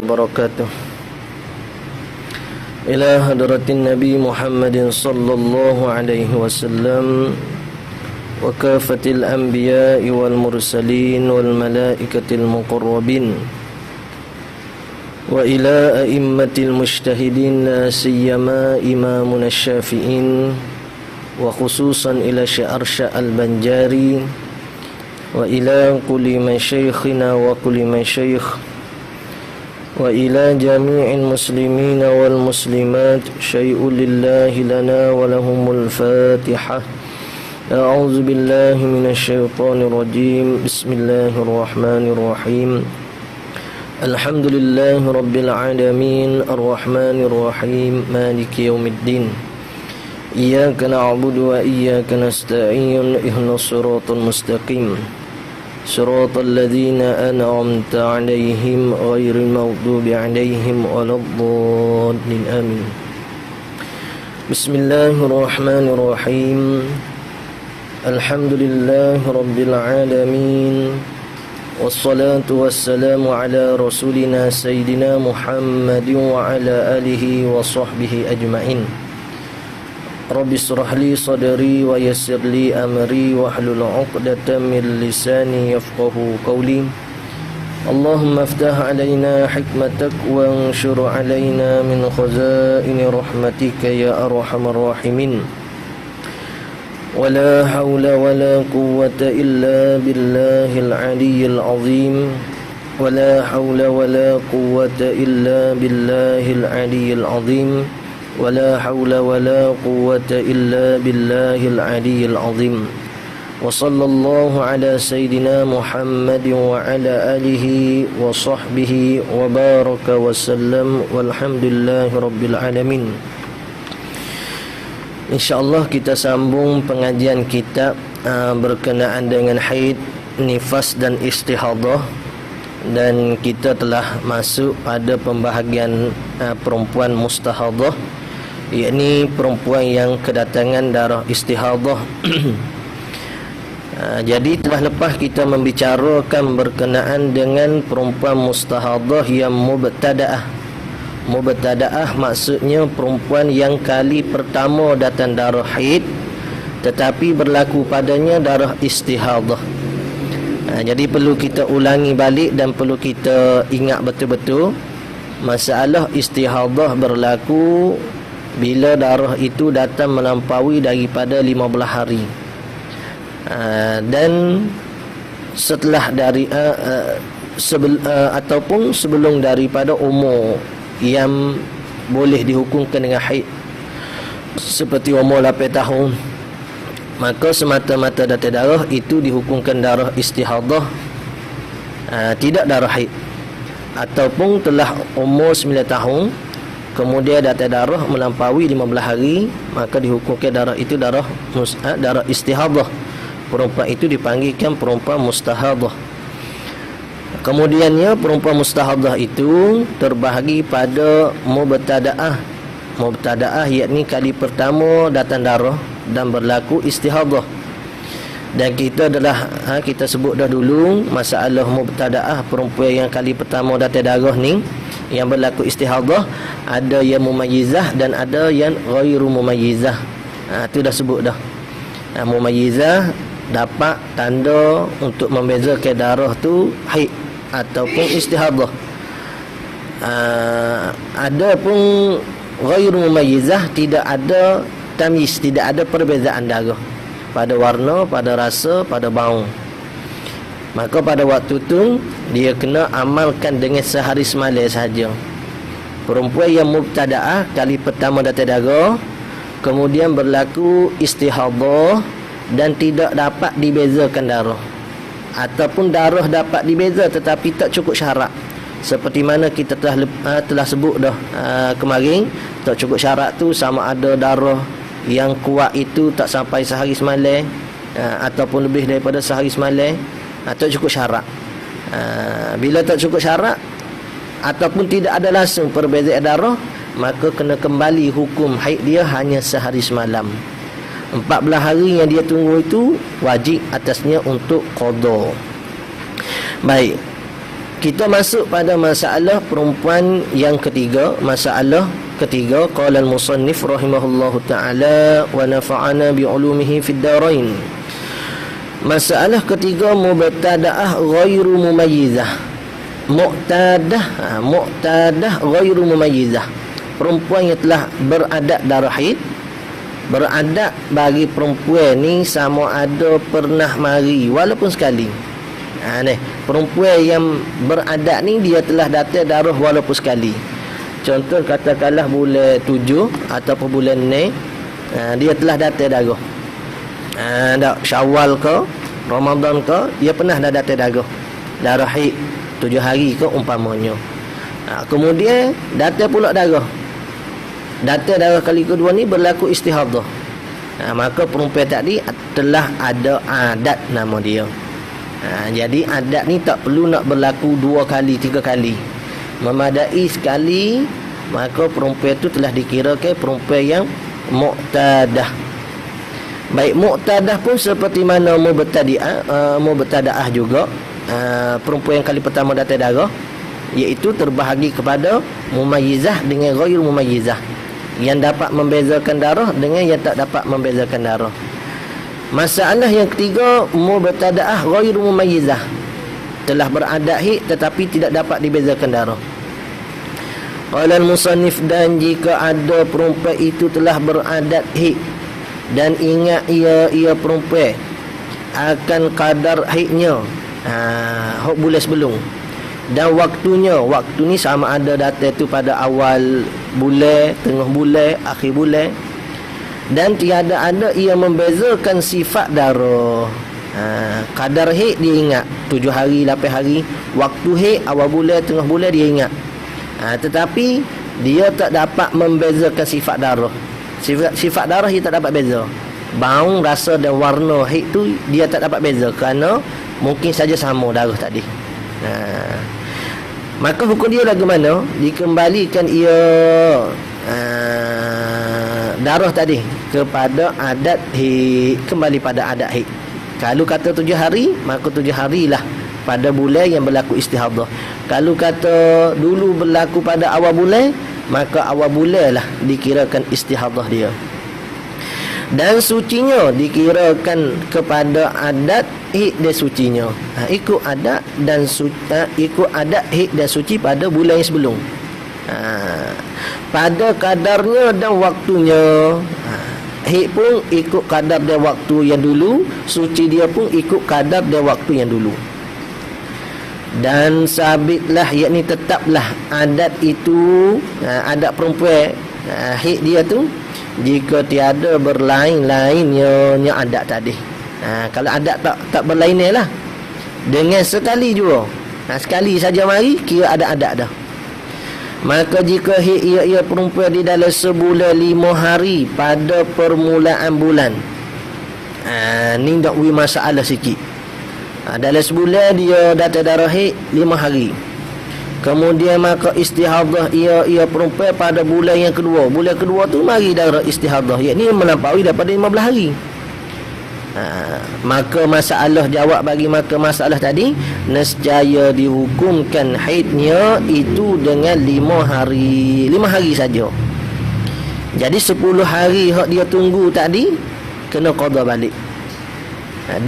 وبركاته إلى حضرة النبي محمد صلى الله عليه وسلم وكافة الأنبياء والمرسلين والملائكة المقربين وإلى أئمة المجتهدين لا سيما إمامنا الشافعين وخصوصا إلى شأرشأ البنجاري وإلى كل من شيخنا وكل من شيخ وإلى جميع المسلمين والمسلمات شيء لله لنا ولهم الفاتحة. أعوذ بالله من الشيطان الرجيم. بسم الله الرحمن الرحيم. الحمد لله رب العالمين الرحمن الرحيم مالك يوم الدين. إياك نعبد وإياك نستعين اهدنا الصراط المستقيم صراط الذين أنعمت عليهم غير المغضوب عليهم ولا الضالين آمين. بسم الله الرحمن الرحيم. الحمد لله رب العالمين والصلاة والسلام على رسولنا سيدنا محمد وعلى آله وصحبه أجمعين. رب اشرح لي صدري ويسر لي أمري واحلل عقدة من لساني يفقه قولي. اللهم افتح علينا حكمتك وانشر علينا من خزائن رحمتك يا أرحم الراحمين. ولا حول ولا قوة إلا بالله العلي العظيم. ولا حول ولا قوة إلا بالله العلي العظيم. ولا حول ولا قوة إلا بالله العلي العظيم. وصلى الله على سيدنا محمد وعلى آله وصحبه وبارك وسلم والحمد لله رب العالمين. InsyaAllah kita sambung pengajian kita berkenaan dengan haid, nifas dan istihadah. Dan kita telah masuk pada pembahagian perempuan mustahadah, yakni perempuan yang kedatangan darah istihadah. Jadi telah lepas kita membicarakan berkenaan dengan perempuan mustahadah yang mubtada'ah. Mubtada'ah maksudnya perempuan yang kali pertama datang darah haid tetapi berlaku padanya darah istihadah. Jadi perlu kita ulangi balik dan perlu kita ingat betul-betul masalah istihadah berlaku bila darah itu datang melampaui daripada 15 hari. Dan setelah dari ataupun sebelum daripada umur yang boleh dihukumkan dengan haid, seperti umur 8 tahun, maka semata-mata datang darah itu dihukumkan darah istihadah, tidak darah haid. Ataupun telah umur 9 tahun kemudian datang darah melampaui 15 hari, maka dihukumkan darah itu darah istihadah. Perempuan itu dipanggilkan perempuan mustahadah. Kemudiannya perempuan mustahadah itu terbahagi pada mubtada'ah. Mubtada'ah yakni kali pertama datang darah dan berlaku istihadah. Dan kita kita sebut dah dulu masalah mubtada'ah, perempuan yang kali pertama datang darah ni yang berlaku istihadah, ada yang mumayyizah dan ada yang ghairu mumayyizah. Tu dah sebut dah. Mumayyizah dapat tanda untuk membezakan darah tu haid ataupun istihadah. Ada pun ghairu mumayyizah, tidak ada tamyiz, tidak ada perbezaan darah pada warna, pada rasa, pada bau. Maka pada waktu tu dia kena amalkan dengan sehari semalam sahaja. Perempuan yang mubtada'ah kali pertama datang darah kemudian berlaku istihadah dan tidak dapat dibezakan darah, ataupun darah dapat dibeza tetapi tak cukup syarat, seperti mana kita telah sebut dah kemarin. Tak cukup syarat tu sama ada darah yang kuat itu tak sampai sehari semalam ataupun lebih daripada sehari semalam. Tak cukup syarat. Bila tak cukup syarat ataupun tidak ada langsung perbezaan darah, maka kena kembali hukum haid dia hanya sehari semalam. 14 hari yang dia tunggu itu wajib atasnya untuk qada. Baik, Kita masuk pada masalah perempuan yang ketiga. Masalah ketiga, qala al-musannif rahimahullahu ta'ala wa nafa'ana bi'ulumihi fid darain. Masalah ketiga, mubtada'ah ghairu mumayyizah. Muqtadah ghairu mumayyizah, perempuan yang telah beradat darah haid. Beradat bagi perempuan ni sama ada pernah mari walaupun sekali. Perempuan yang beradat ni dia telah datang darah walaupun sekali. Contoh katakanlah bulan 7 ataupun bulan ni, dia telah datang darah. Syawal ke Ramadan ke, dia pernah dah datang darah haid 7 hari ke umpamanya. Kemudian datang pula darah kali kedua ni berlaku istihadah. Maka perempuan tadi telah ada adat nama dia. Jadi adat ni tak perlu nak berlaku 2 kali 3 kali, memadai sekali. Maka perempuan tu telah dikirakan perempuan yang muqtadah. Baik, muqtadah pun seperti mana mubtadaah juga. Perempuan yang kali pertama datang darah, iaitu terbahagi kepada mumayyizah dengan ghairu mumayyizah, yang dapat membezakan darah dengan yang tak dapat membezakan darah. Masalah yang ketiga, mubtadaah ghairu mumayyizah, telah beradat haid tetapi tidak dapat dibezakan darah. Qala al-musannif, dan jika ada perempuan itu telah beradat haid dan ingat ia perempuan akan kadar haidnya bulan sebelum, dan waktu ni sama ada datang tu pada awal bulan, tengah bulan, akhir bulan, dan tiada ada ia membezakan sifat darah. Kadar haid dia ingat 7 hari 8 hari, waktu haid awal bulan, tengah bulan dia ingat. Tetapi dia tak dapat membezakan sifat darah. Sifat darah dia tak dapat beza. Bau, rasa dan warna haid tu dia tak dapat beza, kerana mungkin saja sama darah tadi. Maka hukum dia bagaimana? Dikembalikan ia darah tadi kepada adat haid, kembali pada adat haid. Kalau kata 7 hari, maka 7 harilah pada bulan yang berlaku istihadah. Kalau kata dulu berlaku pada awal bulan, maka awal bulan lah dikirakan istihadah dia. Dan sucinya dikirakan kepada adat haid dan sucinya. Ikut adat dan ikut adat haid dan suci pada bulan yang sebelum. Pada kadarnya dan waktunya. Haid pun ikut kadar dan waktu yang dulu, suci dia pun ikut kadar dan waktu yang dulu. Dan sabitlah, yakni tetaplah adat itu, adat perempuan haid dia tu, jika tiada berlain-lainnya adat tadi. Kalau adat tak berlainan lah, dengan sekali jua, sekali saja mari, kira ada adat dah. Maka jika haid ia perempuan di dalam sebulan 5 hari pada permulaan bulan, ni nak beri masalah sikit. Dalam sebulan dia datang darah haid 5 hari. Kemudian maka istihadah ia perempuan pada bulan yang kedua. Bulan kedua tu mari darah istihadah, yakni melampaui daripada 15 hari. Maka masalah jawab bagi maka masalah tadi, nescaya dihukumkan haidnya itu dengan 5 hari. 5 hari saja. Jadi 10 hari hak dia tunggu tadi kena qada balik.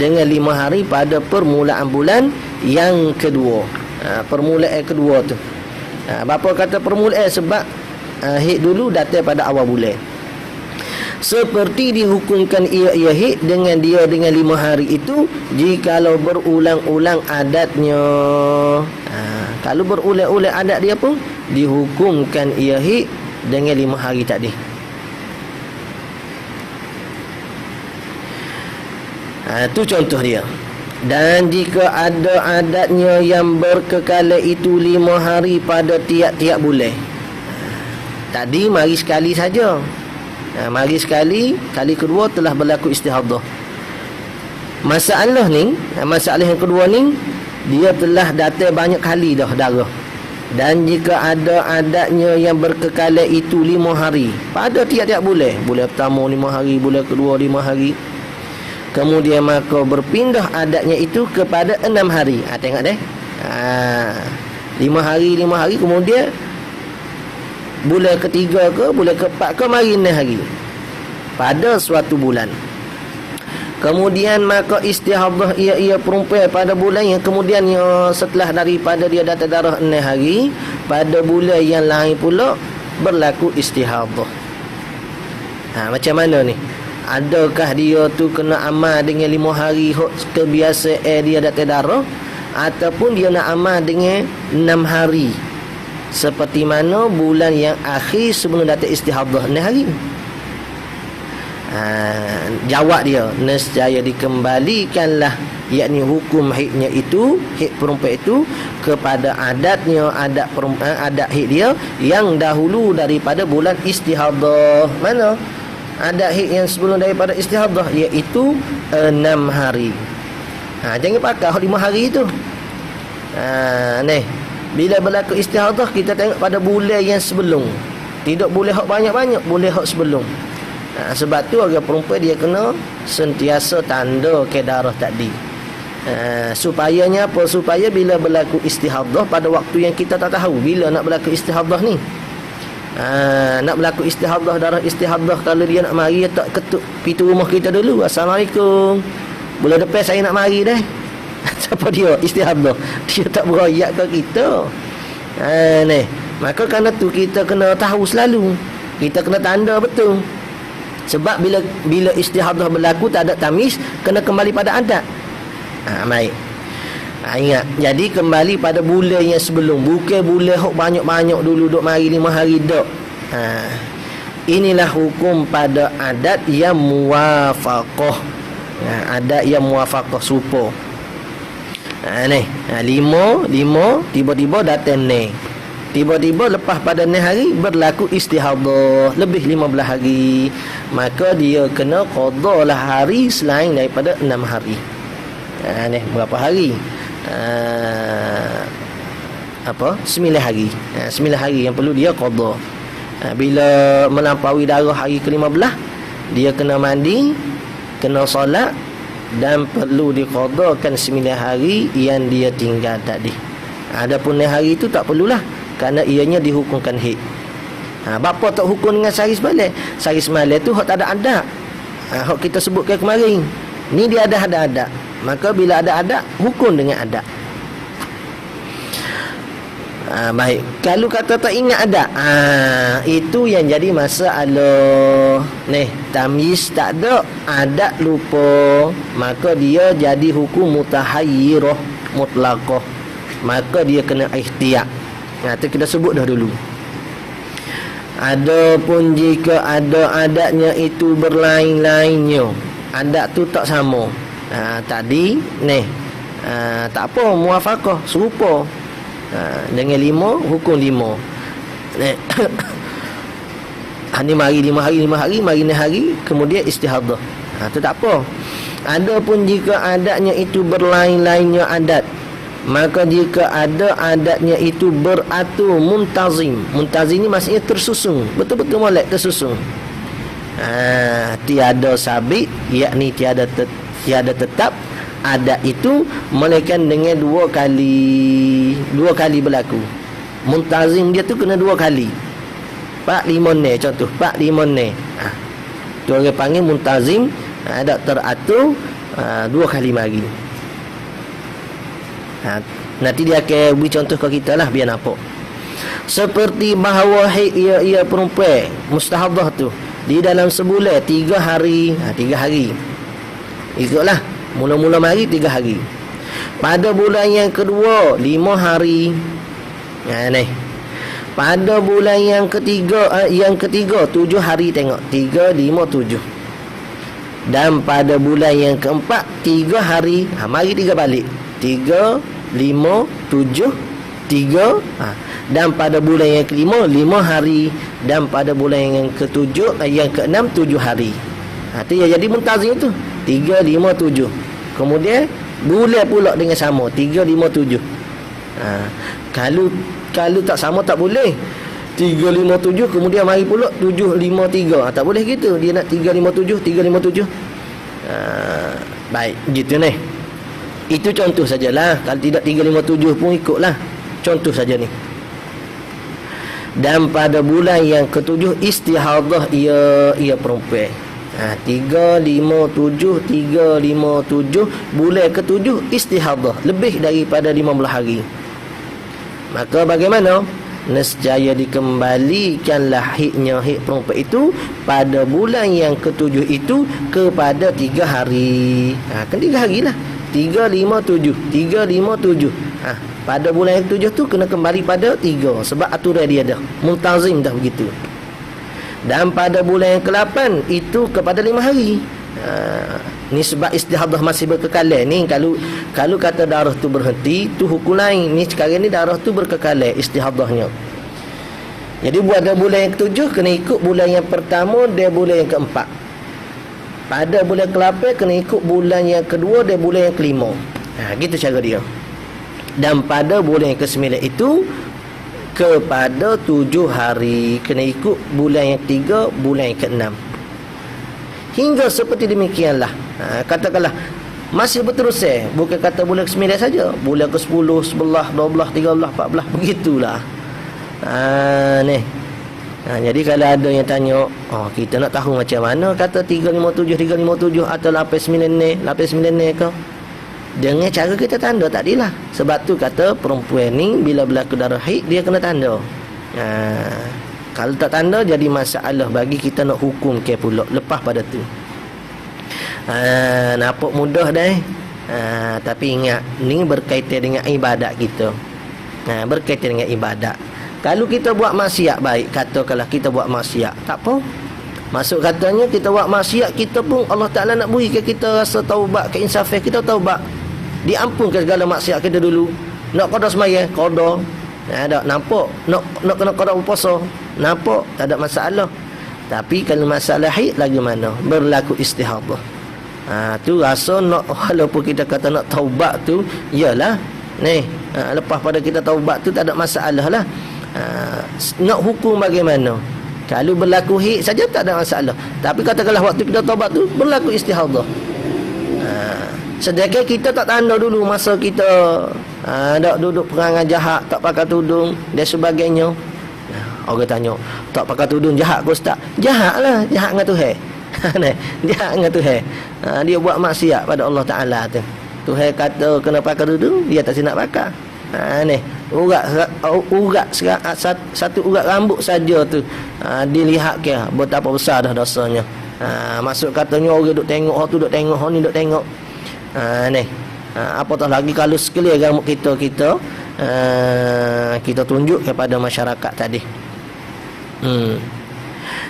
Dengan 5 hari pada permulaan bulan yang kedua. Permulaan kedua tu. Bapa kata permulaan sebab haid dulu datang pada awal bulan. Seperti dihukumkan ia haid dengan 5 hari itu jikalau berulang-ulang adatnya. Kalau berulang-ulang adat dia pun dihukumkan ia haid dengan 5 hari tadi. Itu contoh dia. Dan jika ada adatnya yang berkekalan itu 5 hari pada tiap-tiap bulan. Tadi mari sekali saja. Mari sekali, kali kedua telah berlaku istihadah. Masalah yang kedua ni, dia telah datang banyak kali dah darah. Dan jika ada adatnya yang berkekalan itu 5 hari pada tiap-tiap bulan. Bulan pertama 5 hari, bulan kedua 5 hari. Kemudian maka berpindah adatnya itu kepada 6 hari. Tengok deh. 5 hari kemudian bulan ketiga ke bulan keempat ke mari 6 hari pada suatu bulan. Kemudian maka istihadah ia perempuan pada bulan yang kemudian setelah daripada dia datang darah 6 hari, pada bulan yang lain pula berlaku istihadah. Macam mana ni? Adakah dia tu kena amal dengan 5 hari kebiasaan dia datang darah, ataupun dia nak amal dengan 6 hari seperti mana bulan yang akhir sebelum datang istihadah 6 hari? Jawab dia, nescaya dikembalikanlah, yakni hukum haidnya itu, haid perempuan itu kepada adatnya, adat haid dia yang dahulu daripada bulan istihadah. Mana adat haid yang sebelum daripada istihadah, iaitu 6 hari. Jangan pakai 5 hari itu. Ni bila berlaku istihadah, kita tengok pada bulan yang sebelum, tidak boleh hak banyak-banyak, boleh hak sebelum. Sebab tu orang perempuan dia kena sentiasa tanda ke darah tadi. Supayanya apa? Supaya bila berlaku istihadah pada waktu yang kita tak tahu bila nak berlaku istihadah ni. Nak berlaku istihadah, darah istihadah, kalau dia nak mari, dia tak ketuk pintu rumah kita dulu. Assalamualaikum, bulan depan saya nak mari dah. Siapa dia? Istihadah. Dia tak beroyak ke kita. Ni. Maka kerana tu kita kena tahu selalu. Kita kena tanda betul. Sebab bila istihadah berlaku tak ada tamis, kena kembali pada adat. Baik. Ingat, jadi kembali pada bulan yang sebelum, bukan bulan hok banyak-banyak dulu duk mari 5 hari dak. Inilah hukum pada adat yang muwafaqah. Adat yang muwafaqah serupa. Ni, 5 tiba-tiba datang ni. Tiba-tiba lepas pada 6 hari berlaku istihadah lebih 15 hari, maka dia kena qadalah hari selain daripada 6 hari. Ni berapa hari? 9 hari. 9 hari yang perlu dia qada. Bila melampaui darah hari ke-15, dia kena mandi, kena solat, dan perlu diqadakan 9 hari yang dia tinggal tadi. Adapun 6 hari itu tak perlulah, kerana ianya dihukumkan haid. Bapa tak hukum dengan sehari semalam? Sehari semalam tu hak tak ada adat. Hak kita sebutkan kemarin, ni dia ada adat. Maka bila ada adat, hukum dengan adat. Baik. Kalau kata tak ingat adat, itu yang jadi masalah. Ni, tamyiz tak ada, adat lupa, maka dia jadi hukum mutahayyirah mutlaqah. Maka dia kena ikhtiyar. Itu kita sebut dah dulu. Adapun jika ada adatnya itu berlain-lainnya, adat tu tak sama. Tadi ni tak apa, muwafaqah serupa. Dengan 5 hukum 5. Ni mari 5 hari, mari 6 hari, kemudian istihadah. Tu tak apa. Adapun jika adatnya itu berlain-lainnya adat, maka jika ada adatnya itu beratur muntazim. Muntazim ni maksudnya tersusun, betul-betul molek tersusun. Tiada sabit, yakni tiada tetap adat itu, melainkan dengan 2 kali berlaku. Muntazim dia tu kena 2 kali. 4-5 ne contoh, 4-5 ne. Tu orang panggil muntazim, adat teratur 2 kali mari. Nanti dia akan beri contoh ke kita lah, biar nampak. Seperti bahawa haid ia perempuan mustahadah tu di dalam sebulan 3 hari. 3 hari ikutlah, mula-mula mari 3 hari. Pada bulan yang kedua 5 hari. Ni pada bulan yang ketiga 7 hari. Tengok 3, 5, 7. Dan pada bulan yang keempat 3 hari. Mari 3 balik, 3, 5, 7, 3. Dan pada bulan yang kelima 5 hari. Dan pada bulan yang ketujuh, yang keenam 7 hari. Itu yang jadi muntazim tu 3, 5, 7. Kemudian bulan pula dengan sama 3, 5, 7. Kalau tak sama tak boleh. 3, 5, 7 kemudian mari pula 7, 5, 3. Tak boleh gitu. Dia nak 3, 5, 7, 3, 5, 7. Baik, gitu ni. Itu contoh sajalah. Kalau tidak 3, 5, 7 pun ikutlah. Contoh saja ni. Dan pada bulan yang ketujuh istihadah ia perempuan. 357 bulan ketujuh istihadah lebih daripada 15 hari. Maka bagaimana? Nescaya dikembalikanlah haidnya, haid perempuan itu pada bulan yang ketujuh itu kepada 3 hari. Kan 3 hari lah. 357. Pada bulan yang ketujuh tu kena kembali pada 3 sebab aturan dia dah multazim dah begitu. Dan pada bulan yang ke-8 itu kepada 5 hari. Ni sebab istihadah masih berkekalan ni. Kalau kata darah tu berhenti, tu hukum lain. Ni sekarang ni darah tu berkekalan istihadahnya. Jadi pada bulan yang ke-7 kena ikut bulan yang pertama dan bulan yang ke-4. Pada bulan ke-8 kena ikut bulan yang kedua dan bulan yang ke-5. Gitu cara dia. Dan pada bulan yang ke-9 itu kepada 7 hari, kena ikut bulan yang 3, bulan yang ke-6. Hingga seperti demikianlah. Katakanlah masih berterusan, bukan kata bulan ke-9 saja, bulan ke-10, 11, 12, 13, 14, begitulah. Ni. Jadi kalau ada yang tanya, kita nak tahu macam mana kata 357 atau 89 ni ke? Dengan cara kita tanda tadilah. Sebab tu kata perempuan ni bila berlaku darah haid dia kena tanda. Kalau tak tanda jadi masalah bagi kita nak hukum ke pula lepas pada tu. Nampak mudah dah. Tapi ingat ni berkaitan dengan ibadat kita. Berkaitan dengan ibadat. Kalau kita buat maksiat baik, katakanlah kita buat maksiat, tak apa. Masuk katanya kita buat maksiat, kita pun Allah Ta'ala nak berikan kita rasa taubat, keinsafan kita taubat. Diampunkan segala maksiat kita dulu. Nak qada sembahyang, qada. Tak nampak. Nak kena qada puasa, nampak, tak ada masalah. Tapi kalau masalah haid lagi mana? Berlaku istihadah. Tu rasa nak, walaupun kita kata nak taubat tu, yalah. Lepas pada kita taubat tu tak ada masalah lah. Nak hukum bagaimana? Kalau berlaku haid saja tak ada masalah. Tapi katakanlah waktu kita taubat tu berlaku istihadah. Sedangkan kita tak tanda dulu masa kita tak duduk perangai jahat, tak pakai tudung dan sebagainya. Orang tanya, tak pakai tudung jahat ke ustaz? Jahat lah, jahat dengan Tuhan. Jahat dengan Tuhan. Dia buat maksiat pada Allah Ta'ala tu. Tuhan kata kena pakai tudung, dia tak nak pakai. Urat satu urat rambut saja tu dilihat ke betapa besar dah dosanya. Masuk katanya orang duk tengok, orang tu duk tengok, orang ni duk tengok. Apatah lagi kalau sekali rambut kita tunjuk kepada masyarakat tadi.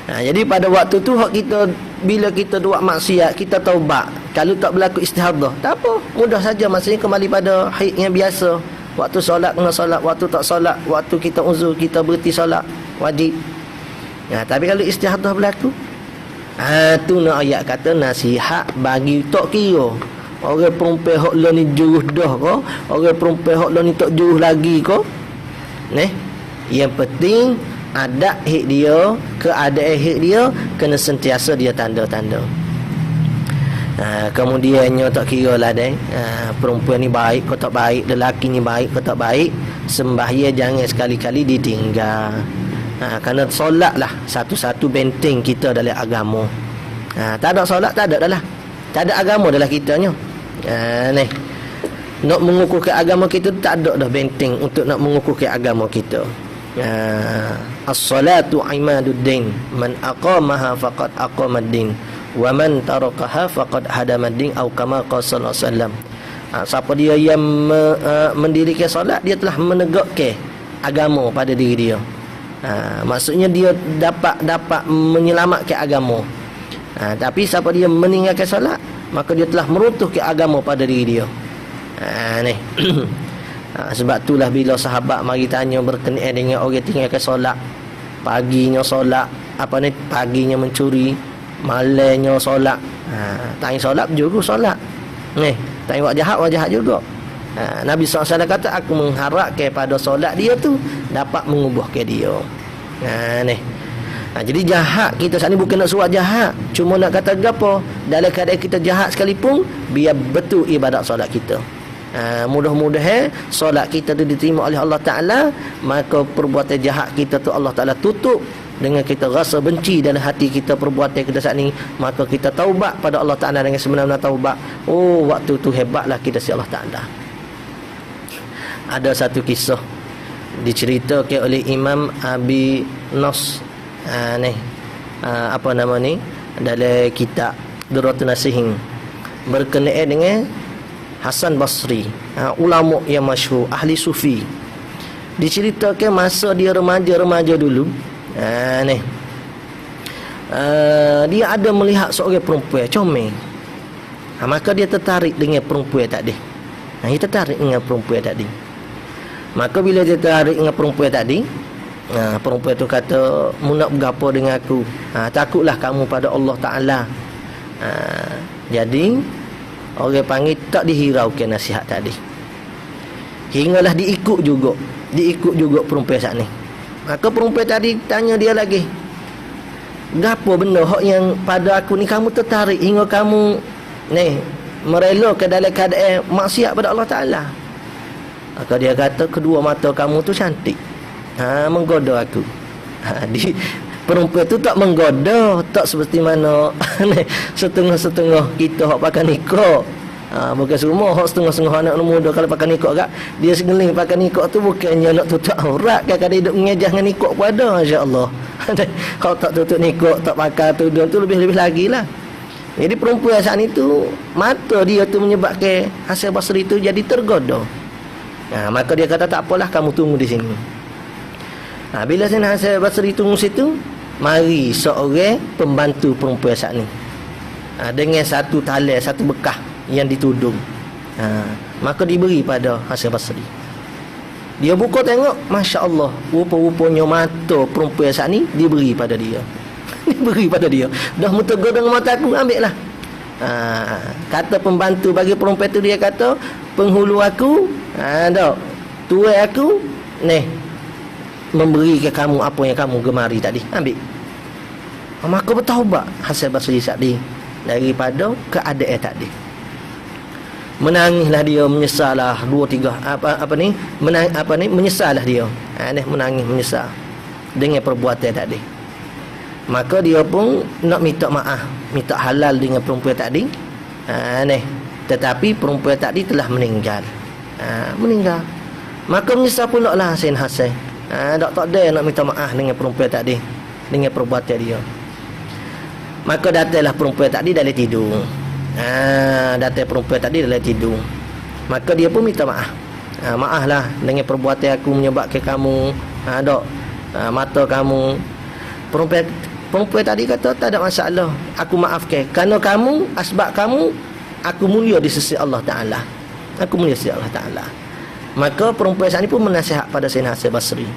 Jadi pada waktu tu kita bila kita buat maksiat, kita taubat, kalau tak berlaku istihadah, tak apa, mudah saja, maksudnya kembali pada haid yang biasa. Waktu solat kena solat, waktu tak solat, waktu kita uzur kita berhenti solat wajib. Tapi kalau istihadah berlaku, tu nak ayat kata nasihat bagi tak kira orang perempuan hok lo ni jurus dah ke, orang perempuan hok lo ni tak jurus lagi ke. Yang penting adat haid dia, keadaan haid dia kena sentiasa dia tanda-tanda. Kemudiannya tak kira lah perempuan ni baik ke tak baik, lelaki ni baik ke tak baik, sembahyang jangan sekali-kali ditinggal. Kerana solat lah satu-satu benteng kita dalam agama. Tak ada solat, tak ada dah lah, tak ada agama dalam kitanya. Nak mengukuhkan agama kita tak ada dah benteng untuk nak mengukuhkan agama kita. As-salatu imaduddin, man aqamaha faqad aqamaddin, wa man tarakaha faqad hadamaddin, atau kama qala sallallahu alaihi wasallam. Siapa dia yang mendirikan solat, dia telah menegakkan agama pada diri dia. Maksudnya dia dapat menyelamatkan agama. Tapi siapa dia meninggalkan solat, maka dia telah meruntuhkan agama pada diri dia. Sebab itulah bila sahabat mari tanya berkenaan dengan orang tinggalkan solat, paginya solat, paginya mencuri, malamnya solat, tanya solat juga solat. Tanya buat jahat juga. Nabi SAW kata, aku mengharapkan pada solat dia tu dapat mengubahkan dia. Jadi jahat kita saat ni bukan nak suat jahat, cuma nak kata gapo, dalam keadaan kita jahat sekalipun biar betul ibadat solat kita. Mudah-mudahan solat kita tu diterima oleh Allah Ta'ala, maka perbuatan jahat kita tu Allah Ta'ala tutup. Dengan kita rasa benci dalam hati kita perbuatan kita saat ni, maka kita taubat pada Allah Ta'ala dengan sebenar-benar taubat. Oh, waktu tu hebatlah kita si Allah Ta'ala. Ada satu kisah diceritakan oleh Imam Abi Nas apa nama ni, dalam kitab Durratun Nasihin, berkenaan dengan Hasan Basri, ulama yang masyhur, ahli sufi. Diceritakan masa dia remaja dulu, dia ada melihat seorang perempuan comel. Maka dia tertarik dengan perempuan tadi. Dia tertarik dengan perempuan tadi. Maka bila dia tertarik dengan perempuan tadi, perempuan tu kata, "Mu nak bergapo dengan aku? Takutlah kamu pada Allah Ta'ala." Jadi orang panggil tak dihiraukan nasihat tadi. Hinggalah diikut juga perempuan saat ni. Maka perempuan tadi tanya dia lagi, "Gapo benda hak yang pada aku ni kamu tertarik hingga kamu ni merelakan dalam keadaan maksiat pada Allah Ta'ala?" Maka dia kata, "Kedua mata kamu tu cantik, menggoda aku." Perempuan tu tak menggoda, tak seperti mana setengah-setengah kita hak pakai nikah. Bukan semua hak setengah-setengah anak muda kalau pakai nikah agak dia segeling pakai nikah tu bukannya nak tutup aurat, kadang-kadang hidup mengejah dengan nikah pun ada, insya-Allah. Kalau tak tutup nikah, tak pakai tudung tu lebih-lebih lagi lah. Jadi perempuan saat ni tu mata dia tu menyebabkan Hasan Basri tu jadi tergoda. Maka dia kata, "Tak apalah, kamu tunggu di sini." Bila Hasan Basri tunggu situ, mari seorang pembantu perempuan saat ni dengan satu tali, satu bekah yang ditudung. Maka diberi pada Hasan Basri. Dia buka tengok, Masya Allah, rupa-rupanya mata perempuan saat ni diberi pada dia. Diberi pada dia. Dah mutegor dengan mata aku, ambil lah. Kata pembantu bagi perempuan tu, dia kata, "Penghulu aku, tuai aku, memberi ke kamu apa yang kamu gemari tadi, ambil." Maka bertaubat Hasan Basri tadi daripada keadaan tadi. Menangislah dia, menyesallah 2-3 menyesallah dia. Menangis menyesal dengan perbuatan tadi. Maka dia pun nak minta maaf, minta halal dengan perempuan tadi. Tetapi perempuan tadi telah meninggal. Meninggal. Maka menyesal pula lah Hasan. Tak ada nak minta maaf dengan perempuan tadi, dengan perbuatan dia. Maka datanglah perempuan tadi dalam tidur. Datang perempuan tadi dalam tidur. Maka dia pun minta maaf. Maaflah dengan perbuatan aku menyebabkan kamu mata kamu. Perempuan tadi kata, "Tak ada masalah, aku maafkan. Kerana kamu, asbab kamu, aku mulia di sisi Allah Ta'ala. Aku mulia di sisi Allah Ta'ala." Maka perempuan saat ni pun menasihat pada Sayyidina Hasan Basri,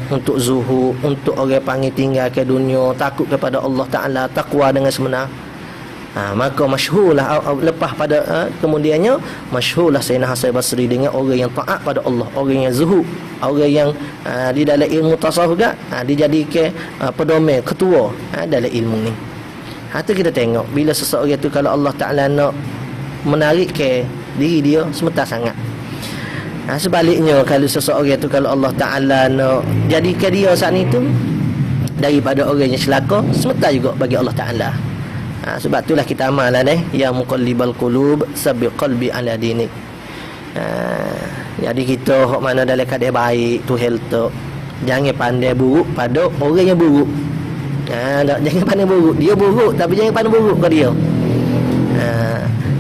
untuk zuhud, untuk orang panggil tinggal ke dunia, takut kepada Allah Ta'ala, takwa dengan sebenar. Maka masyhurlah lepas pada kemudiannya masyhurlah Sayyidina Hasan Basri dengan orang yang taat pada Allah, orang yang zuhud, orang yang di dalam ilmu tasawuf juga dijadikan pedoman, ketua dalam ilmu ni. Itu kita tengok bila seseorang tu kalau Allah Ta'ala nak menarik ke diri dia, sebentar sangat. Sebaliknya kalau seseorang tu kalau Allah Ta'ala nak jadikan dia saat ni tu daripada orang yang celaka, sebentar juga bagi Allah Ta'ala. Sebab itulah kita amal lah ya muqallibal qulub sabi qalbi ala dinik. Jadi kita hok mana dalam keadaan baik tu helto, jangan pandai buruk pada orang yang buruk. Jangan pandai buruk, dia buruk tapi jangan pandai buruk ke dia.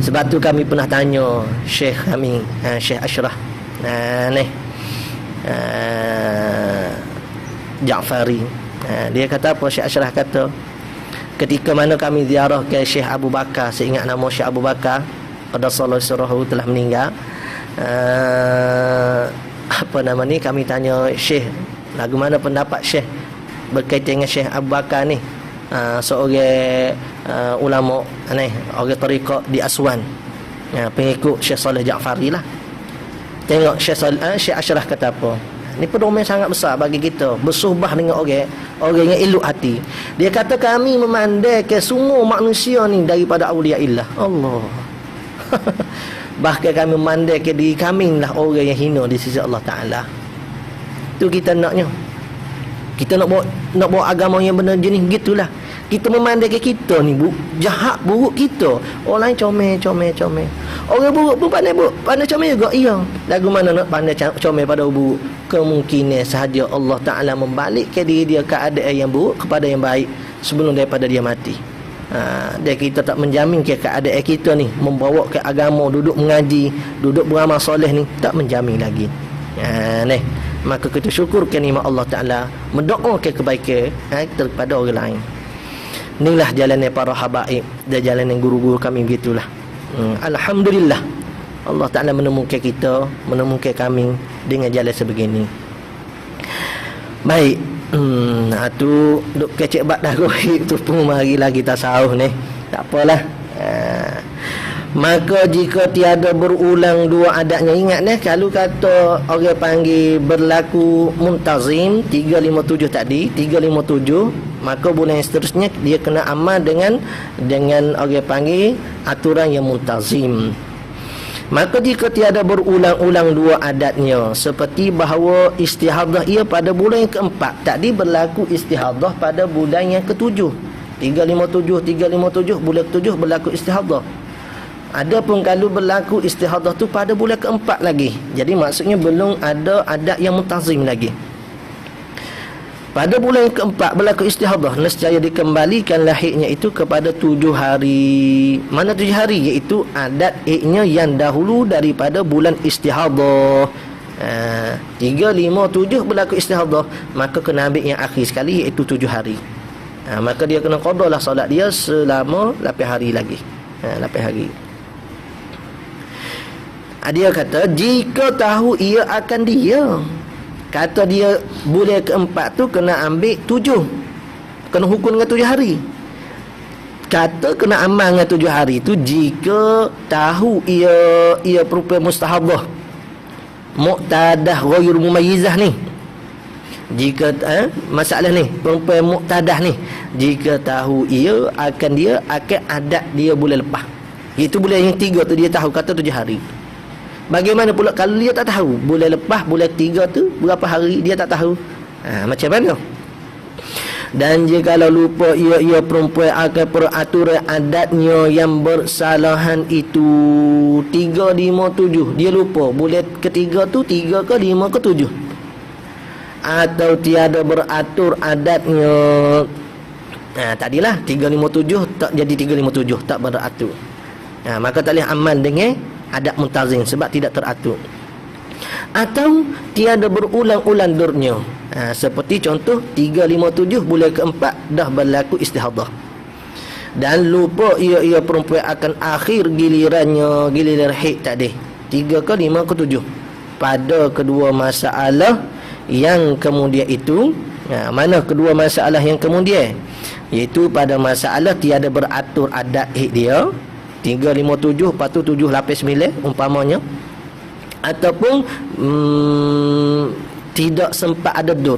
Sebab tu kami pernah tanya Syekh kami, Syekh Ashraf Ja'fari. Dia kata apa? Syekh Ashraf kata, ketika mana kami ziarah ke Syekh Abu Bakar, saya ingat nama Syekh Abu Bakar, qaddasallahu sirrahu, telah meninggal. Kami tanya Syekh, bagaimana pendapat Syekh berkaitan dengan Syekh Abu Bakar ni, seorang ulama orang tariqah di Aswan, pengikut Syekh Saleh Ja'fari lah. Tengok Syekh Ashraf kata apa. Ini pedoman sangat besar bagi kita bersuhbah dengan orang yang elok hati. Dia kata, kami memandangkan semua manusia ni daripada auliaillah. Allah. Bahkan kami memandai ke diri kami lah orang yang hina di sisi Allah Ta'ala. Tu kita naknya. Kita nak bawa agama yang benar jenis begitulah. Kita memandai ke kita ni jahat buruk kita. Orang lain comel. Orang buruk pun pandai comel juga. Iya. Lagu mana nak pandai comel pada orang buruk? Kemungkinan sahaja Allah Ta'ala membalik ke diri dia keadaan yang buruk kepada yang baik sebelum daripada dia mati. Dia kita tak menjamin ke keadaan kita ni membawa ke agama, duduk mengaji, duduk beramal soleh ni tak menjamin lagi. Ni maka kita syukurkan nikmat Allah Ta'ala, mendoa ke kebaikan daripada orang lain. Inilah jalannya para habaib dan jalannya guru-guru kami begitulah. Alhamdulillah Allah Ta'ala menemukan kita, menemukan kami dengan jalan sebegini. Baik. Tu duk kecek bak dah goib tu pun mari lagi tasawuf ni. Tak apalah. Maka jika tiada berulang dua adatnya, ingat kalau kata orang panggil berlaku muntazim 357 tadi, 357, maka bulan yang seterusnya dia kena amal dengan orang panggil aturan yang muntazim. Maka jika tiada berulang-ulang dua adatnya, seperti bahawa istihadah ia pada bulan yang keempat, tadi berlaku istihadah pada bulan yang ketujuh, 357 bulan ketujuh berlaku istihadah. Adapun kalau berlaku istihadah tu pada bulan keempat lagi, jadi maksudnya belum ada adat yang muntazim lagi. Pada bulan keempat berlaku istihadah, nescaya dikembalikan haidnya itu kepada 7 hari. Mana 7 hari? Iaitu adat haidnya yang dahulu daripada bulan istihadah. 3, 5, 7 berlaku istihadah, maka kena ambil yang akhir sekali, iaitu 7 hari. Maka dia kena qada lah solat dia selama 8 hari lagi. 8 hari. Dia kata jika tahu ia akan dia, kata dia bulan keempat tu kena ambil 7, kena hukum dengan 7 hari. Kata kena amal dengan 7 hari tu jika tahu ia perempuan mustahadah, muqtadah ghayr mumayyizah ni. Jika masalah ni perempuan muqtadah ni, jika tahu ia akan adat dia bulan lepas, itu bulan yang 3 tu dia tahu, kata 7 hari. Bagaimana pula kalau dia tak tahu bulan lepas, bulan 3 tu berapa hari dia tak tahu? Macam mana? Dan jika kalau lupa ia perempuan akan peraturan adatnya yang bersalahan itu 3, 5, 7, dia lupa bulan ketiga tu 3 ke 5 ke 7, atau tiada beratur adatnya. Tadilah 3, 5, 7 tak jadi 3, 5, 7, tak beratur. Maka tak boleh amal dengan adat muntazim sebab tidak teratur. Atau tiada berulang-ulang durnya, seperti contoh 3, 5, 7 bulan keempat dah berlaku istihadah, dan lupa ia perempuan akan akhir giliran haid tadi 3 ke 5 ke 7 pada kedua masalah yang kemudian itu. Mana kedua masalah yang kemudian? Iaitu pada masalah tiada beratur adat haid dia 3, 5, 7, lepas tu 7, 8, 9 umpamanya, ataupun tidak sempat ada dur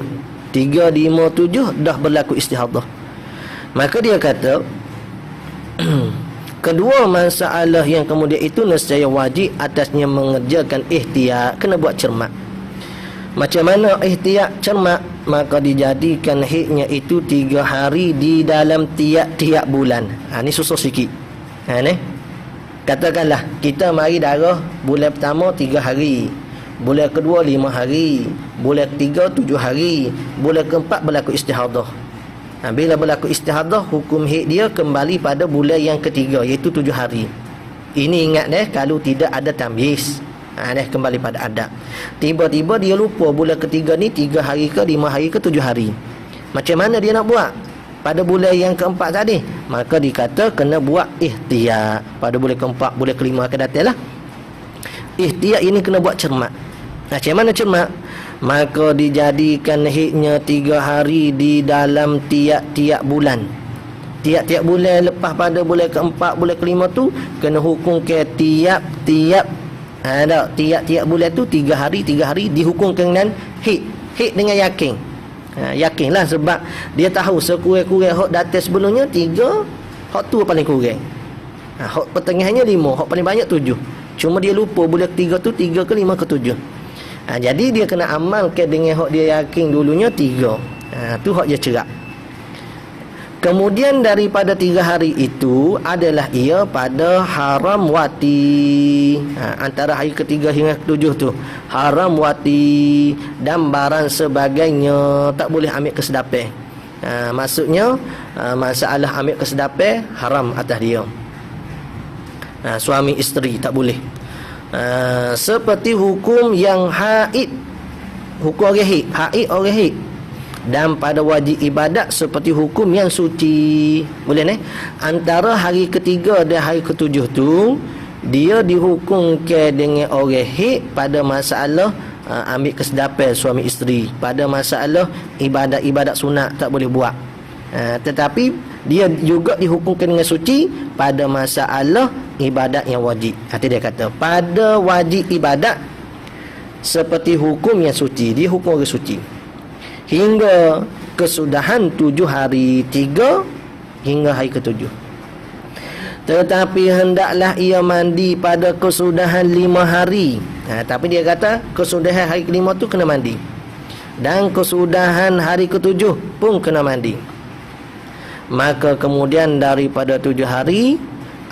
3, 5, 7 dah berlaku istihadah. Maka dia kata kedua masalah yang kemudian itu nescaya wajib atasnya mengerjakan ihtiyat, kena buat cermat. Macam mana ihtiyat cermat? Maka dijadikan haidnya itu 3 hari di dalam tiap-tiap bulan. Ni susah sikit. Ni katakanlah kita mari darah bulan pertama 3 hari, bulan kedua 5 hari, bulan ketiga 7 hari, bulan keempat berlaku istihadah. Bila berlaku istihadah, hukum haid dia kembali pada bulan yang ketiga, iaitu 7 hari. Ini ingat kalau tidak ada tamyiz, kembali pada adat. Tiba-tiba dia lupa bulan ketiga ni 3 hari ke 5 hari ke 7 hari. Macam mana dia nak buat pada bulan yang keempat tadi? Maka dikata kena buat ihtiyat pada bulan keempat, bulan kelima akan datang lah. Ihtiyat ini kena buat cermat. Macam mana cermat? Maka dijadikan haidnya 3 hari di dalam tiap-tiap bulan. Tiap-tiap bulan lepas pada bulan keempat, bulan kelima tu kena hukum ke tiap-tiap bulan tu 3 hari dihukumkan dengan haid dengan yakin. Yakinlah sebab dia tahu sekurang-kurang hak datang sebelumnya 3, hak tu paling kurang. Hak pertengahannya 5, hak paling banyak 7. Cuma dia lupa bulan ketiga tu 3 ke 5 ke 7. Jadi dia kena amalkan dengan hak dia yakin dulunya 3. Tu hak dia cerak. Kemudian daripada 3 hari itu adalah ia pada haram wati. Antara hari ketiga hingga ke-7 tu haram wati, dan barang sebagainya tak boleh ambil kesedapan. Maksudnya masalah ambil kesedapan haram atas dia. Suami isteri tak boleh. Seperti hukum yang haid, hukum orang haid, dan pada wajib ibadat seperti hukum yang suci. Boleh ni? Antara hari ketiga dan hari ketujuh tu dia dihukumkan dengan orang haid pada masalah ambil kesedapan suami isteri, pada masalah ibadat-ibadat sunat tak boleh buat. Tetapi dia juga dihukumkan dengan suci pada masalah ibadat yang wajib. Hati dia kata pada wajib ibadat seperti hukum yang suci, dia hukum orang suci hingga kesudahan 7 hari 3 hingga hari ke-7. Tetapi hendaklah ia mandi pada kesudahan 5 hari. Tapi dia kata kesudahan hari ke-5 tu kena mandi, dan kesudahan hari ke-7 pun kena mandi. Maka kemudian daripada 7 hari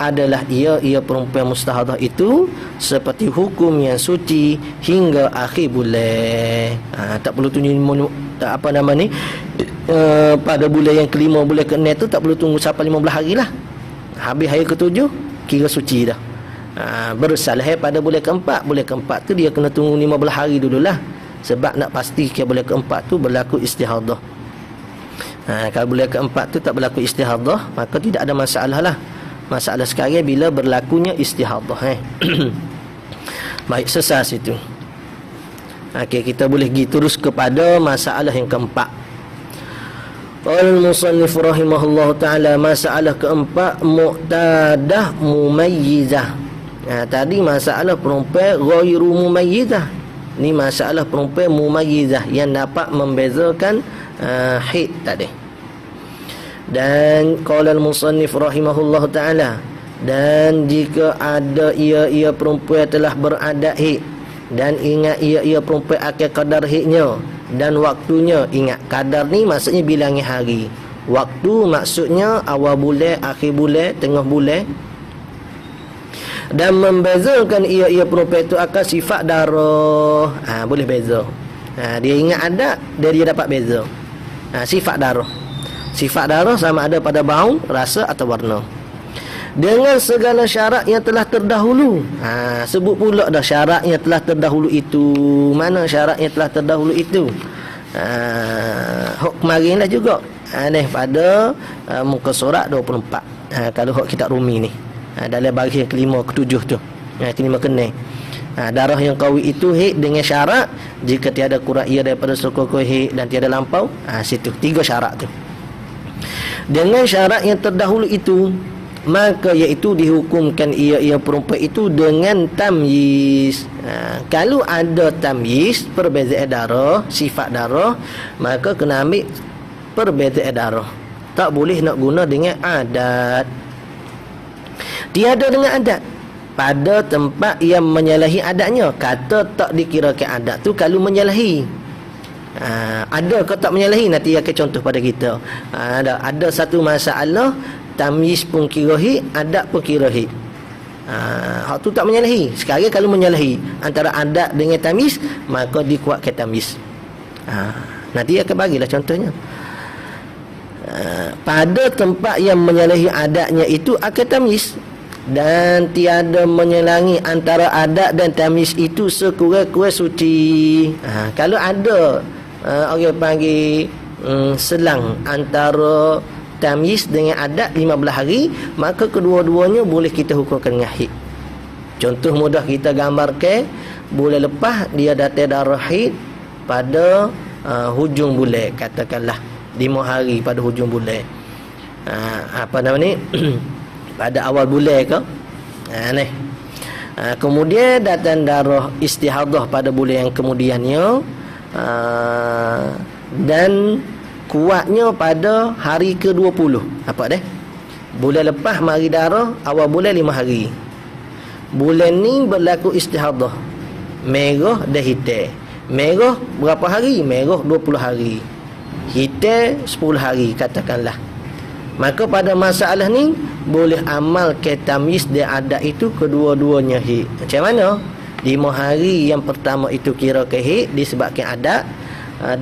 adalah ia perempuan mustahadah itu seperti hukum yang suci hingga akhir bulan. Tak perlu tunggu pada bulan yang kelima, bulan ke-6 tu tak perlu tunggu sampai 15 hari lah. Habis hari ke-7 kira suci dah. Bersalah pada bulan ke-4. Bulan ke-4 tu dia kena tunggu 15 hari dululah, sebab nak pastikan bulan ke-4 tu berlaku istihadah. Kalau bulan ke-4 tu tak berlaku istihadah, maka tidak ada masalah lah. Masalah sekarang bila berlakunya istihadah. Baik, selesai situ. Okey, kita boleh pergi terus kepada masalah yang keempat. Al-musannif rahimahullah ta'ala, masalah keempat, muqtadah mumayyizah. Tadi masalah perempuan ghairu mumayyizah. Ni masalah perempuan mumayyizah yang dapat membezakan haid tadi. Dan qala al-musannif rahimahullah ta'ala, dan jika ada ia perempuan telah beradat haid, dan ingat ia perempuan akan kadar haidnya dan waktunya. Ingat kadar ni maksudnya bilangan hari, waktu maksudnya awal bulan, akhir bulan, tengah bulan. Dan membezakan ia perempuan itu akan sifat darah. Boleh beza. Dia ingat adat, dia dapat beza. Sifat darah. Sifat darah sama ada pada bau, rasa atau warna, dengan segala syarat yang telah terdahulu. Sebut pula dah syarat yang telah terdahulu itu. Mana syarat yang telah terdahulu itu? Hak kemarin lah juga. Ni pada muka surat 24. Kalau hak kitab Rumi ni, dalam baris yang kelima, ke-7 tu, kelima ke-6. Darah yang qawi itu haid dengan syarat jika tiada kurang ia daripada sekuat haid dan tiada lampau. Situ 3 syarat tu. Dengan syarat yang terdahulu itu, maka iaitu dihukumkan ia perempuan itu dengan tamyiz. Kalau ada tamyiz, perbezaan darah, sifat darah, maka kena ambil perbezaan darah. Tak boleh nak guna dengan adat. Tiada dengan adat pada tempat yang menyalahi adatnya. Kata tak dikirakan adat tu kalau menyalahi. Ada ke tak menyalahi? Nanti akan contoh pada kita. Ada satu masalah, tamyiz pun kira haid, adat pun kira haid. Hak tu tak menyalahi. Sekarang kalau menyalahi antara adat dengan tamyiz, maka dikuatkan tamyiz. Nanti akan bagilah contohnya. Pada tempat yang menyalahi adatnya itu akan tamyiz, dan tiada menyelangi antara adat dan tamyiz itu sekurang-kurang suci. Kalau ada orang panggil selang antara tamyiz dengan adat 15 hari, maka kedua-duanya boleh kita hukumkan dengan haid. Contoh mudah kita gambarkan, bulan lepas dia datang darah haid pada hujung bulan, katakanlah 5 hari pada hujung bulan. Apa nama ni? Pada awal bulan ke? Kemudian datang darah istihadah pada bulan yang kemudiannya, dan kuatnya pada hari ke-20. Apa dah? Bulan lepas mari darah, awal bulan 5 hari. bulan ni berlaku istihadah, merah dan hitam. Merah berapa hari? Merah 20 hari, hitam 10 hari katakanlah. Maka pada masalah ni boleh amal ke tamyiz dan adat itu kedua-duanya hid. Macam mana? 5 hari yang pertama itu kira ke hid disebabkan adat,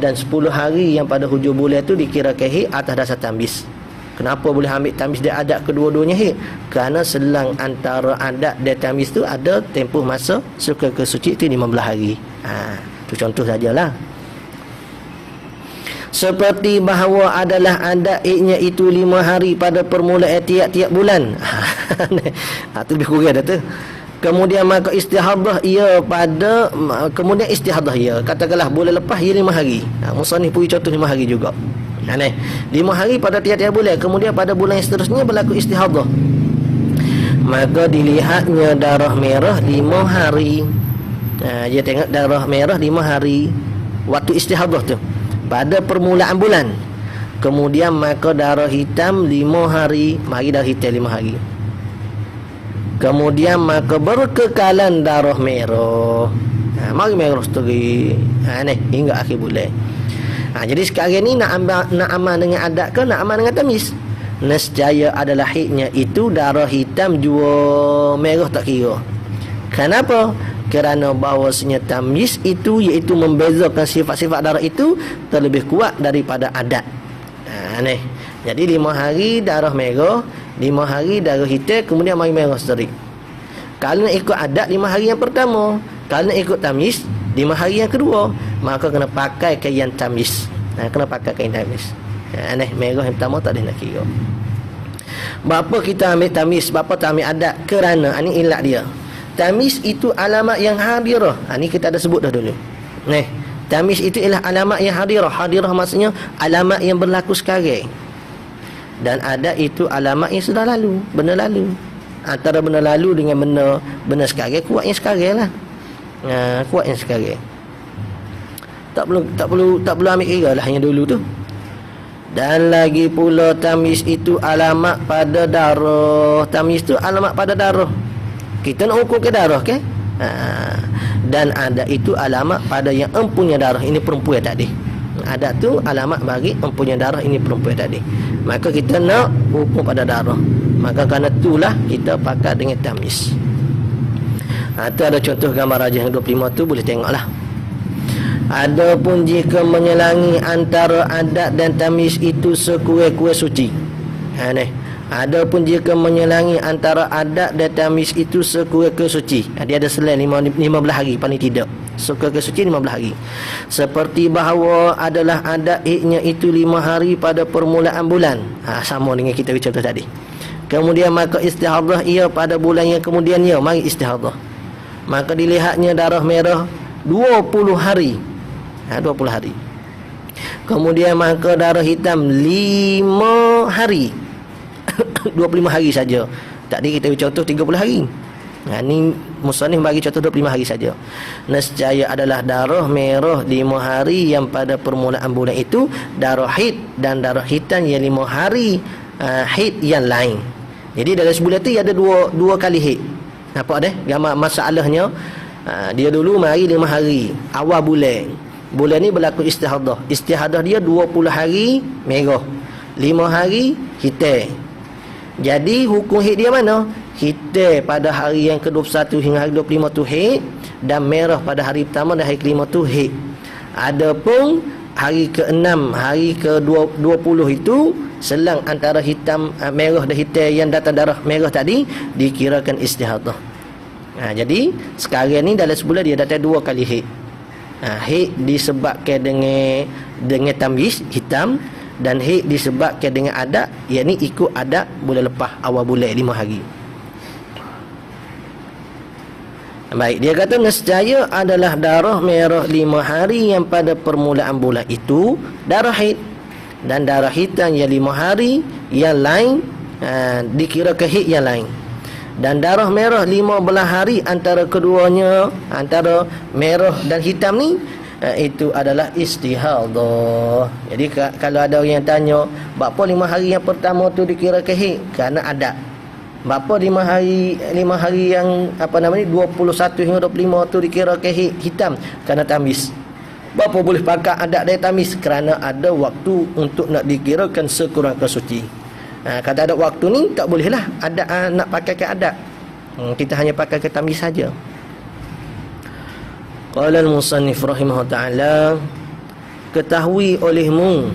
dan 10 hari yang pada hujung bulan itu dikira ke hid atas dasar tamyiz. Kenapa boleh ambil tamyiz dan adat kedua-duanya hid? Kerana selang antara adat dan tamyiz tu ada tempoh masa suka kesuci itu 15 hari. Itu contoh sajalah. Seperti bahawa adalah adat idnya itu 5 hari pada permulaan tiap-tiap bulan. Itu lebih kurang dah tu. Kemudian maka istihadah ia pada, kemudian istihadah ia katakanlah bulan lepas ia 5 hari. Musannif beri contoh 5 hari juga. 5 hari pada tiap-tiap bulan. Kemudian pada bulan yang seterusnya berlaku istihadah, maka dilihatnya darah merah 5 hari. Dia tengok darah merah 5 hari waktu istihadah tu pada permulaan bulan. Kemudian maka darah hitam 5 hari, mari darah hitam 5 hari. Kemudian maka berkekalan darah merah, mari merah seteri, hingga akhir bulan. Jadi sekarang ni nak amal dengan adat ke nak amal dengan tamyiz? Nescaya adalah hidnya itu darah hitam jua, merah tak kira. Kenapa? Kerana bahawasanya tamyiz itu iaitu membezakan sifat-sifat darah itu terlebih kuat daripada adat. Jadi 5 hari darah merah, 5 hari darah hitam, kemudian mari merah seteri. Kalau nak ikut adat 5 hari yang pertama, kalau nak ikut tamyiz 5 hari yang kedua, maka kena pakai kain tamyiz. Kena pakai kain tamyiz. Merah yang pertama tak boleh nak kira. Bapa kita ambil tamyiz, bapa tak ambil adat? Kerana ini ilat dia. Tamyiz itu alamat yang hadirah. Ini kita ada sebut dah dulu. Tamyiz itu ialah alamat yang hadirah. Hadirah maksudnya alamat yang berlaku sekarang. Dan adat itu alamat yang sudah lalu, benda lalu. Antara benda lalu dengan benda sekarang, kuat yang sekarang lah. Kuat yang sekarang. Tak perlu ambil kira lah yang dulu tu. Dan lagi pula tamyiz itu alamat pada darah. Tamyiz itu alamat pada darah. Kita nak ukur ke darah ke? Dan adat itu alamat pada yang empunya darah. Ini perempuan tadi. Adat tu alamat bagi empunya darah. Ini perempuan tadi. Maka kita nak ukur pada darah. Maka kerana itulah kita pakai dengan tamyiz. Itu ada contoh gambar rajah yang 25 tu, boleh tengoklah. Adapun jika menyelangi antara adat dan tamyiz itu sekurang-kurang suci. Adapun jika menyelangi antara adat dan tamyiz itu sekurang-kurang suci. Dia ada selang 15 hari paling tidak. Sekurang-kurang suci 15 hari. Seperti bahawa adalah adat idnya itu 5 hari pada permulaan bulan. Sama dengan kita contoh tadi. Kemudian maka istihadah ia pada bulan yang kemudiannya, mari istihadah. Maka dilihatnya darah merah 20 hari. 20 hari. Kemudian maka darah hitam 5 hari. 25 hari saja. Tadi kita contoh 30 hari. Ini musannif bagi contoh 25 hari saja. Nescaya adalah darah merah 5 hari yang pada permulaan bulan itu darah haid, dan darah hitam yang 5 hari haid yang lain. Jadi dalam sebulan tu ada dua kali haid. Nampak dah gambar masalahnya. Dia dulu mari 5 hari awal bulan. Bulan ni berlaku istihadah. Istihadah dia 20 hari merah, 5 hari hitam. Jadi hukum haid dia mana? Hitam pada hari yang ke-21 hingga hari 25 tu haid, dan merah pada hari pertama dan hari ke-5 tu haid. Adapun hari ke-6, hari ke-20 itu selang antara hitam, merah dan hitam yang datang darah merah tadi dikirakan istihadah. Jadi sekarang ni dalam sebulan dia datang 2 kali haid. Haid disebabkan dengan tamyiz hitam, dan haid disebabkan dengan adat, yakni ikut adat bulan lepas awal bulan 5 hari. Baik, dia kata nescaya adalah darah merah 5 hari yang pada permulaan bulan itu darah haid, dan darah hitam yang 5 hari yang lain dikira ke haid yang lain. Dan darah merah 15 hari antara keduanya, antara merah dan hitam ni, itu adalah istihadah. Jadi kalau ada orang yang tanya, kenapa 5 hari yang pertama tu dikira ke haid? Kerana adat. Berapa 5 hari yang 21 hingga 25 tu dikira ke hitam kerana tamis. Berapa boleh pakai adat dari tamis? Kerana ada waktu untuk nak dikirakan sekurang kesuci. Kata ada waktu ni tak bolehlah adat nak pakai ke adat. Kita hanya pakai ke tamis saja. Qala al-musannif rahimahullah ta'ala, ketahui olehmu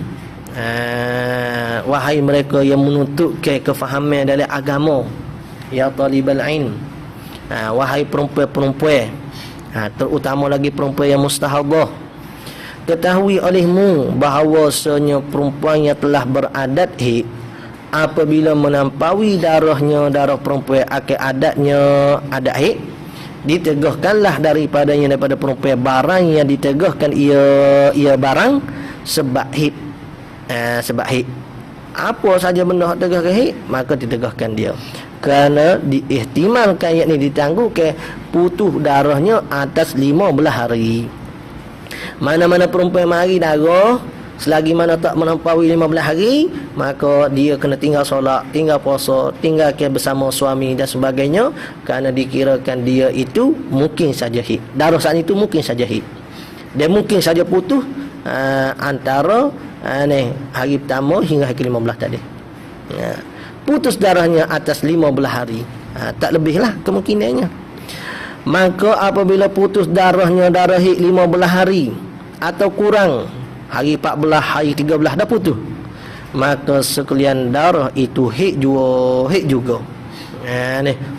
wahai mereka yang menuntut ke kefahaman dalam agama, ya talibal ilm, wahai perempuan-perempuan, terutama lagi perempuan yang mustahadah, ketahui olehmu bahawasanya perempuan yang telah beradat haid, apabila melampaui darah perempuan akan adat haid, ditegahkanlah daripada perempuan barang yang ditegahkan ia barang sebab haid. Sebab haid, apa saja benda yang tegahkan haid, maka ditegahkan dia. Kerana diihtimalkan yakni ditangguhkan putus darahnya atas 15 hari. Mana-mana perempuan mari darah selagi mana tak melampaui 15 hari, maka dia kena tinggal solat, tinggal puasa, tinggal bersama suami dan sebagainya, kerana dikirakan dia itu mungkin saja haid. Darah saat itu mungkin saja haid. Dan mungkin saja putus antara hari pertama hingga hari ke-15 tadi. Putus darahnya atas 15 hari, tak lebihlah kemungkinannya. Maka apabila putus darah haid 15 hari atau kurang, hari 14, hari 13 dah putus, maka sekalian darah itu haid juga.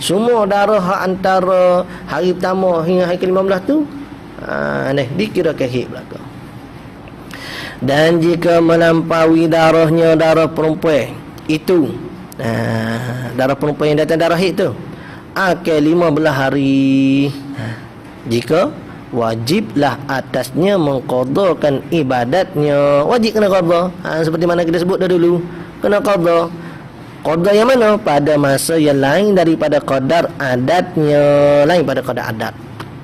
Semua darah antara hari pertama hingga hari ke-15 tu dikirakan haid belaka. Dan jika melampaui darah perempuan itu, darah perempuan yang datang darah haid tu akan 15 hari, jika wajiblah atasnya mengqadakan ibadatnya. Wajib kena qada, seperti mana kita sebut dulu, kena qada. Qada yang mana? Pada masa yang lain daripada qadar adatnya, lain pada qadar adat.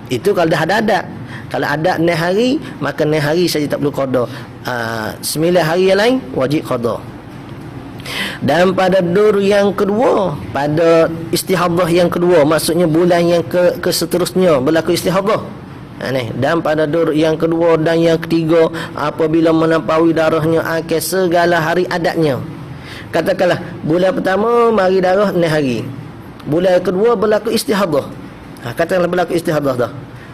Itu kalau dah ada adat. Kalau adat 6 hari, maka 6 hari saja tak perlu qada. 9 hari yang lain wajib qada. Dan pada dur yang kedua, pada istihadah yang kedua, maksudnya bulan yang ke seterusnya berlaku istihadah. Dan pada dur yang kedua dan yang ketiga, apabila melampaui darahnya akan segala hari adatnya. Katakanlah bulan pertama mari darah 6 hari, bulan kedua berlaku istihadah, katakanlah berlaku istihadah dah,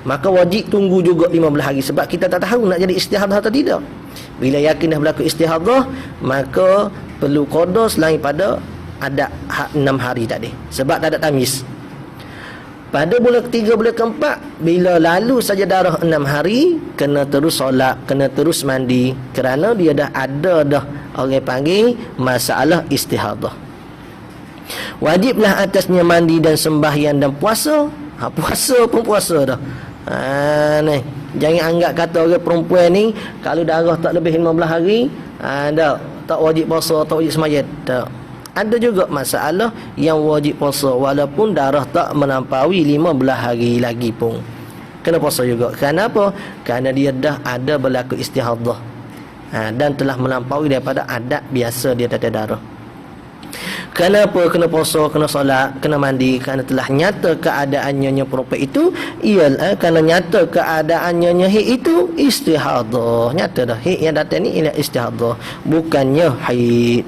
maka wajib tunggu juga 15 hari. Sebab kita tak tahu nak jadi istihadah atau tidak. Bila yakin dah berlaku istihadah, maka perlu qada selain pada adat 6 hari tadi, sebab tak ada tamis. Pada bulan ketiga, bulan keempat, bila lalu saja darah 6 hari, kena terus solat, kena terus mandi, kerana dia dah ada dah orang panggil masalah istihadah. Wajiblah atasnya mandi dan sembahyang dan puasa. Puasa pun puasa dah. Jangan anggap kata orang perempuan ni kalau darah tak lebih 15 hari, tak wajib puasa, tak wajib sembahyang. Tak. Ada juga masalah yang wajib puasa walaupun darah tak melampaui 15 hari lagi pun. Kena puasa juga. Kenapa? Kerana dia dah ada berlaku istihadah, dan telah melampaui daripada adat biasa dia tak ada darah. Kenapa kena puasa, kena solat, kena mandi? Kerana telah nyata keadaannya perempuan itu, ialah kerana nyata keadaannya haid itu istihadah. Nyata dah haid yang datang ni ialah istihadah, bukannya haid.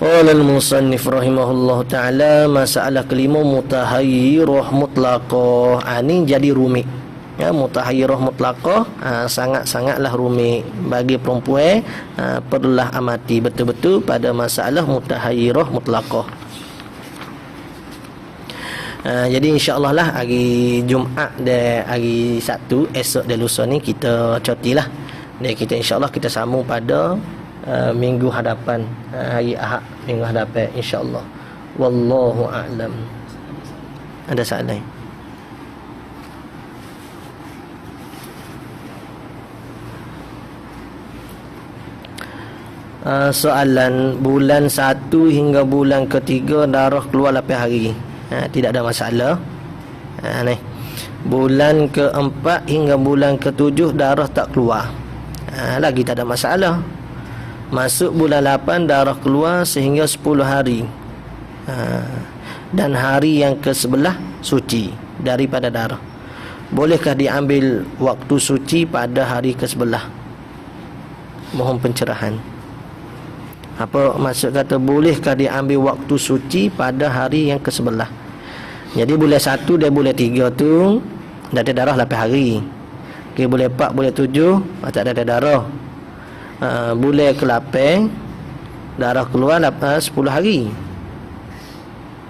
Qala al-musannif rahimahullah ta'ala, masalah kelima mutahayyirah mutlaqah. Ini jadi rumit. Mutahayyirah mutlaqah sangat-sangatlah rumit bagi perempuan. Perlulah amati betul-betul pada masalah mutahayyirah mutlaqah. Jadi insya-Allah lah hari Jumaat dan hari Sabtu esok dan lusa ni kita cotilah. Dan kita insya-Allah kita sambung pada minggu hadapan, hari Ahad minggu hadapan insya-Allah. Wallahu a'lam. Ada soalan lain? Soalan, bulan 1 hingga bulan ketiga darah keluar 8 hari, tidak ada masalah. Bulan keempat hingga bulan ketujuh darah tak keluar, lagi tak ada masalah. Masuk bulan 8 darah keluar sehingga 10 hari. Dan hari yang ke-11 suci daripada darah. Bolehkah diambil waktu suci pada hari ke-11? Mohon pencerahan. Apa maksud kata bolehkah diambil waktu suci pada hari yang ke-11? Jadi bulan 1 dan bulan 3 tu dah ada darah 8 hari. Okay, bulan 4, bulan 7 tak ada darah. Bulan ke-8 darah keluar 10 hari.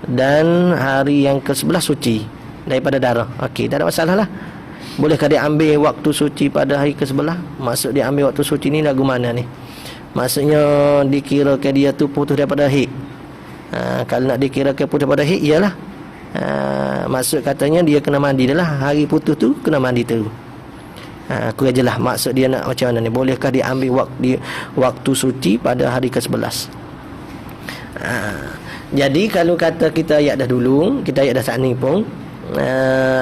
Dan hari yang ke-11 suci daripada darah. Okey, tak ada masalah lah. Bolehkah dia ambil waktu suci pada hari ke-11? Maksud dia ambil waktu suci ni lagu mana ni? Maksudnya dikirakan dia tu putus daripada haid. Kalau nak dikirakan putus daripada haid, iyalah. Maksud katanya dia kena mandi dah lah. Hari putus tu kena mandi tu. Aku ajalah maksud dia nak macam mana ni. Bolehkah dia ambil waktu suci pada hari ke-11? Jadi kalau kata kita ayat dah dulu, kita ayat dah saat ni pun,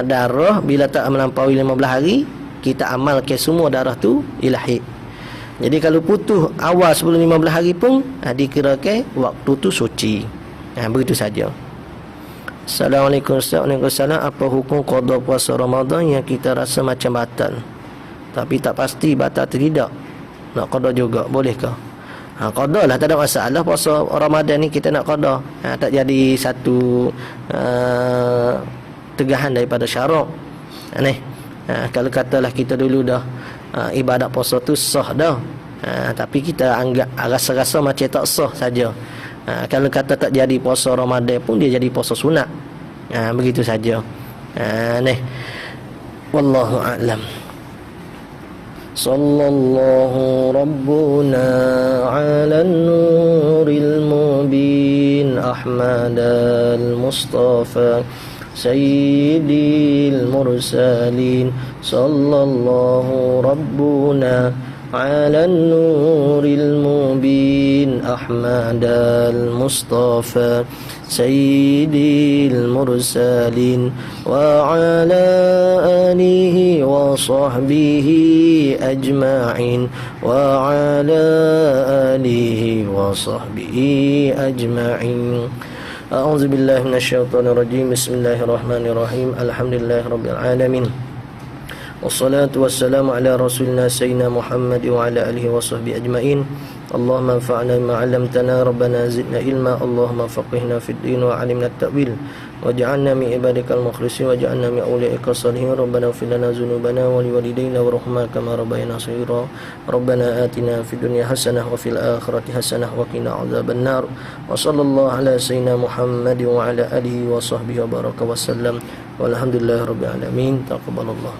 darah bila tak melampaui 15 hari, kita amalkan semua darah tu ialah haid. Jadi kalau putus awal sebelum 15 hari pun, dikirakan waktu tu suci. Begitu saja. Assalamualaikum warahmatullahi wabarakatuh. Apa hukum qada puasa Ramadan yang kita rasa macam batal, tapi tak pasti batal atau tidak? Nak qada juga, bolehkah? Qada lah, tak ada masalah. Puasa Ramadan ni kita nak qada. Tak jadi satu tegahan daripada syarak. Kalau katalah kita dulu dah ibadat puasa tu sah dah, tapi kita anggap rasa-rasa macam tak sah saja. Kalau kata tak jadi puasa Ramadan pun dia jadi puasa sunat. Begitu saja. Wallahu a'lam. Sallallahu Rabbuna ala nuril mubin Ahmad al-Mustafa Sayyidil mursalin. Sallallahu Rabbuna ala nuril mubin Ahmad al-Mustafa Sayyidil mursalin wa ala alihi wa sahbihi ajma'in wa ala alihi wa sahbihi ajma'in. A'udzu billahi minasyaitonir rajim. Bismillahirrahmanirrahim. Alhamdulillahirabbil alamin. Wassalatu wassalamu ala rasulina sayyidina Muhammad wa ala alihi wa sahbihi ajma'in. Allahumma anfa'na bima 'allamtana, rabbana zidna ilma, Allahumma faqihna fid din wa 'allimna at-ta'wil, waj'alna min ibadikal mukhlisin, waj'alna min awliyaikal salihin. Rabbana ighfir lana dhunubana wa liwalidayna warhamna kama rabbayana shaghira. Rabbana atina fid dunya hasanah wa fil akhirati hasanah wa qina adzabannar. Wa sallallahu ala sayyidina Muhammad wa ala alihi wa sahbihi wa baraka wa sallam. Walhamdulillahirabbil alamin. Taqabbalallah.